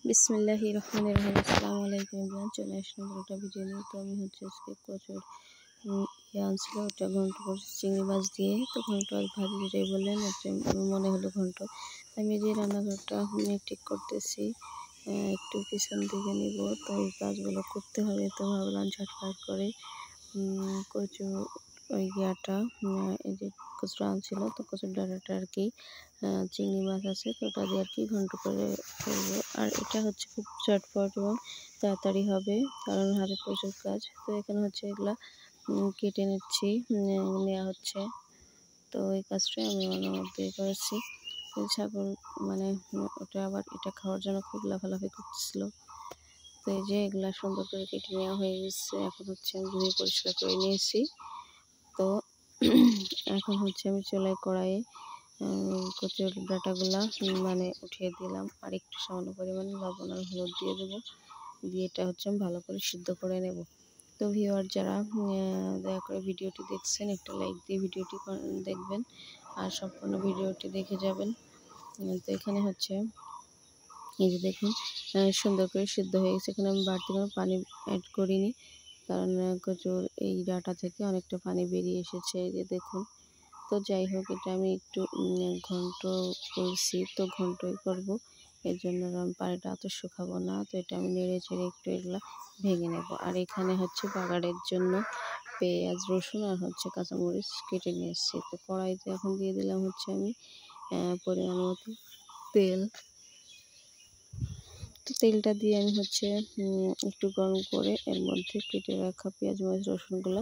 বিসমিল্লাহির রহমানির রহিম। আসসালামু আলাইকুম এভরিওয়ান, চলে আসলাম একটা ভিডিও নিয়ে। তো আমি হচ্ছে আজকে কচুর আনছিল, ওটা ঘন্ট করছি চিংড়ি মাছ দিয়ে। তো ঘন্ট আর ভাজি যেটাই বললেন, ওটা মনে হলো ঘন্ট। আমি যে রান্নাঘরটা ঠিক করতেছি, একটু পিছন দিকে নিব। তো এই কাজগুলো করতে হবে, তো ভাবলাম ঝটফট করে কচু ওই ইয়াটা এই যে কচুটা আনছিল, তো কচুর ডাঁটাটা আর কি চিংড়ি মাছ আছে, তো ওটা দিয়ে আর কি ঘন্ট করে করবো। আর এটা হচ্ছে খুব চটপট এবং তাড়াতাড়ি হবে, কারণ হাতে প্রচুর কাজ। তো এখানে হচ্ছে এগুলা কেটে নিচ্ছি, নেওয়া হচ্ছে। তো এই কাজটাই আমি মধ্যে করেছি। ছাগল মানে ওটা আবার এটা খাওয়ার জন্য খুব লাফালাফি করতেছিল। তো এই যে এগুলা সুন্দর করে কেটে নেওয়া হয়ে গেছে। এখন হচ্ছে আমি ধুয়ে পরিষ্কার করে নিয়েছি। তো এখন হচ্ছে আমি চুলায় কড়াইয়ে কচুর ডাঁটাগুলা মানে উঠিয়ে দিলাম, আর একটু সামান্য পরিমাণে লবণ আর হলুদ দিয়ে দেবো। দিয়ে এটা হচ্ছে আমি ভালো করে সিদ্ধ করে নেব। তো ভিউয়ার যারা দয়া করে ভিডিওটি দেখছেন, একটা লাইক দিয়ে ভিডিওটি দেখবেন আর সম্পূর্ণ ভিডিওটি দেখে যাবেন। তো এখানে হচ্ছে এই যে দেখুন সুন্দর করে সিদ্ধ হয়ে গেছে। এখানে আমি বাড়তি কোনো পানি অ্যাড করিনি, কারণ কচুর এই ডাঁটা থেকে অনেকটা পানি বেরিয়ে এসেছে, এই যে দেখুন। তো যাই হোক, এটা আমি একটু ঘন্ট করছি, তো ঘন্টই করব, এর জন্য আমি পানিটা অত শুকাবো না। তো এটা আমি নেড়ে চেড়ে একটু এগুলা ভেঙে নেব। আর এখানে হচ্ছে বাগারের জন্য পেঁয়াজ, রসুন আর হচ্ছে কাঁচামরিচ কেটে নিয়ে এসেছি। তো কড়াইতে এখন দিয়ে দিলাম হচ্ছে আমি পরিমাণ মতো তেল। তো তেলটা দিয়ে আমি হচ্ছে একটু গরম করে এর মধ্যে কেটে রাখা পেঁয়াজ, মরিচ, রসুনগুলো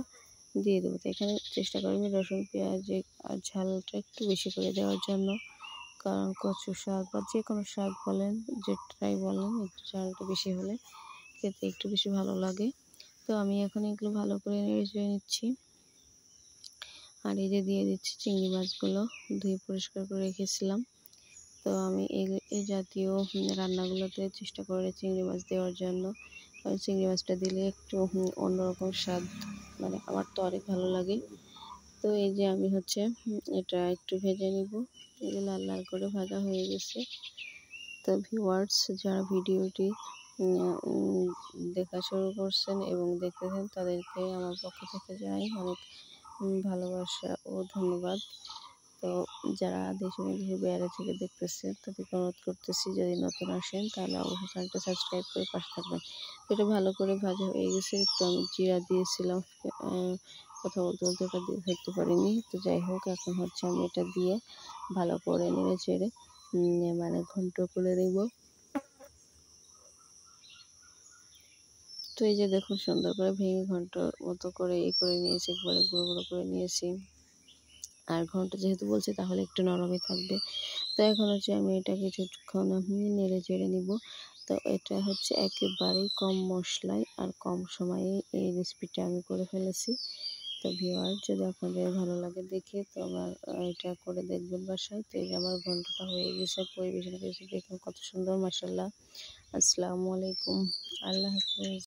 দিয়ে দেবো। তো এখানে চেষ্টা করবেন রসুন পেঁয়াজ আর ঝালটা একটু বেশি করে দেওয়ার জন্য, কারণ কচু শাক বা যে কোনো শাক বলেন, যেটাই বলেন, একটু ঝালটা বেশি হলে খেতে একটু বেশি ভালো লাগে। তো আমি এখন এগুলো ভালো করে নেড়ে চেড়ে নিচ্ছি। আর এই যে দিয়ে দিচ্ছি চিংড়ি মাছগুলো ধুয়ে পরিষ্কার করে রেখেছিলাম। তো আমি এই জাতীয় রান্নাগুলোতে চেষ্টা করে চিংড়ি মাছ দেওয়ার জন্য, কারণ চিংড়ি মাছটা দিলে একটু অন্যরকম স্বাদ, মানে আমার তো অনেক ভালো লাগে। তো এই যে আমি হচ্ছে এটা একটু ভেজে নিব। এই যে লাল লাল করে ভাজা হয়ে গেছে। তো ভিউয়ার্স যারা ভিডিওটি দেখা শুরু করছেন এবং দেখতেছেন, তাদেরকে আমার পক্ষ থেকে জানাই অনেক ভালোবাসা ও ধন্যবাদ। তো যারা দেশে বিদেশে বাইরে থেকে দেখতেছেন, তাদেরকে অনুরোধ করতেছি, যদি নতুন আসেন তাহলে অবশ্যই চ্যানেলটা সাবস্ক্রাইব করে পাশে থাকবেন। এটা ভালো করে ভাজা হয়ে গেছে। একটু আমি জিরা দিয়েছিলাম, কথা বলতে বলতে ওটা দিয়ে থাকতে পারিনি। তো যাই হোক, এখন হচ্ছে আমি এটা দিয়ে ভালো করে নেড়ে চেড়ে মানে ঘন্ট করে নেব। তো এই যে দেখুন সুন্দর করে ভেঙে ঘন্টার মতো করে করে নিয়েছি, একবারে গুঁড়ো গুঁড়ো করে নিয়েছি। আর ঘন্ট যেহেতু বলছি, তাহলে একটু নরমই থাকবে। তো এখন হচ্ছে আমি এটা কিছুক্ষণ নেড়ে চেড়ে নিব। তো এটা হচ্ছে একেবারেই কম মশলায় আর কম সময়ে এই রেসিপিটা আমি করে ফেলেছি। তো ভিউয়ার যদি আপনাদের ভালো লাগে দেখে, তো আমার এটা করে দেখবেন বাসায়। তো এই যে আমার ঘন্টটা হয়ে গেছে, পরিবেশন করেছি, দেখুন কত সুন্দর, মাশাআল্লাহ। আসসালামু আলাইকুম, আল্লাহ হাফেজ।